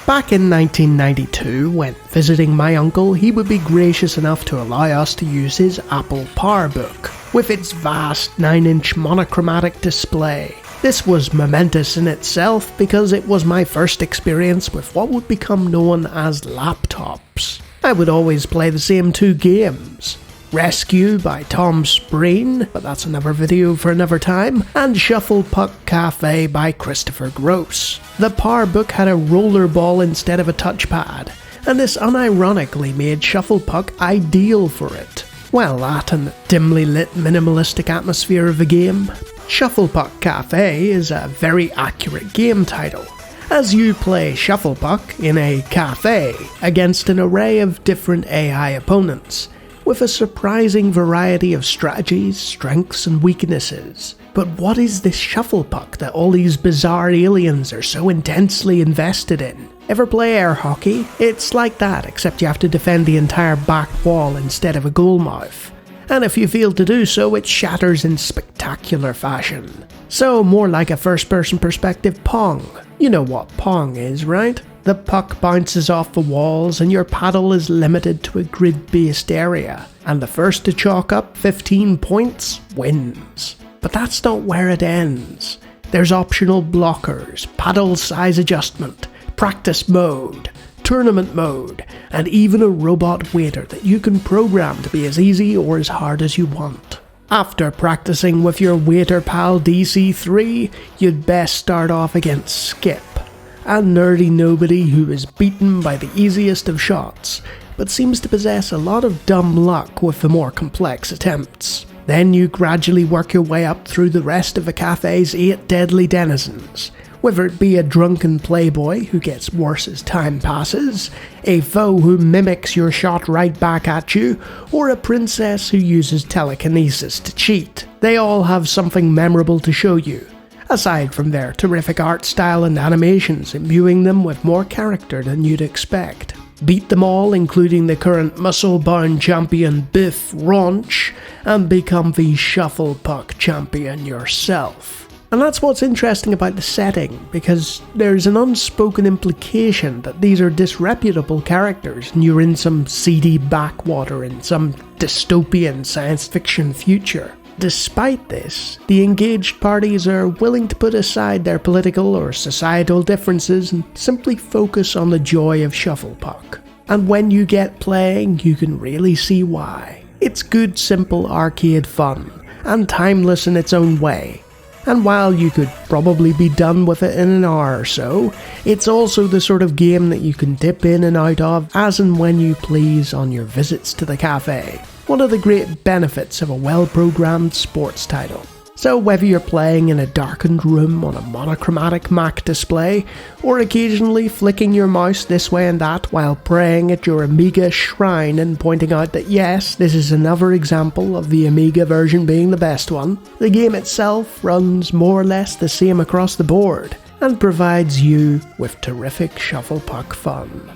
Back in 1992, when visiting my uncle, he would be gracious enough to allow us to use his Apple PowerBook, with its vast 9-inch monochromatic display. This was momentous in itself because it was my first experience with what would become known as laptops. I would always play the same two games: Rescue by Tom Spreen, but that's another video for another time, and Shufflepuck Cafe by Christopher Gross. The PowerBook had a roller ball instead of a touchpad, and this unironically made Shufflepuck ideal for it. Well, that and the dimly lit minimalistic atmosphere of the game. Shufflepuck Cafe is a very accurate game title, as you play Shufflepuck in a cafe against an array of different AI opponents, with a surprising variety of strategies, strengths and weaknesses. But what is this Shufflepuck that all these bizarre aliens are so intensely invested in? Ever play air hockey? It's like that, except you have to defend the entire back wall instead of a goalmouth. And if you fail to do so, it shatters in spectacular fashion. So more like a first-person perspective Pong. You know what Pong is, right? The puck bounces off the walls and your paddle is limited to a grid-based area, and the first to chalk up 15 points wins. But that's not where it ends. There's optional blockers, paddle size adjustment, practice mode, tournament mode, and even a robot waiter that you can program to be as easy or as hard as you want. After practicing with your waiter pal DC3, you'd best start off against Skip, a nerdy nobody who is beaten by the easiest of shots, but seems to possess a lot of dumb luck with the more complex attempts. Then you gradually work your way up through the rest of the cafe's 8 deadly denizens, whether it be a drunken playboy who gets worse as time passes, a foe who mimics your shot right back at you, or a princess who uses telekinesis to cheat. They all have something memorable to show you, aside from their terrific art style and animations imbuing them with more character than you'd expect. Beat them all, including the current muscle-bound champion Biff Raunch, and become the Shufflepuck champion yourself. And that's what's interesting about the setting, because there's an unspoken implication that these are disreputable characters and you're in some seedy backwater in some dystopian science fiction future. Despite this, the engaged parties are willing to put aside their political or societal differences and simply focus on the joy of Shufflepuck. And when you get playing, you can really see why. It's good, simple arcade fun, and timeless in its own way. And while you could probably be done with it in an hour or so, it's also the sort of game that you can dip in and out of as and when you please on your visits to the cafe. One of the great benefits of a well-programmed sports title. So whether you're playing in a darkened room on a monochromatic Mac display, or occasionally flicking your mouse this way and that while praying at your Amiga shrine and pointing out that yes, this is another example of the Amiga version being the best one, the game itself runs more or less the same across the board, and provides you with terrific Shufflepuck fun.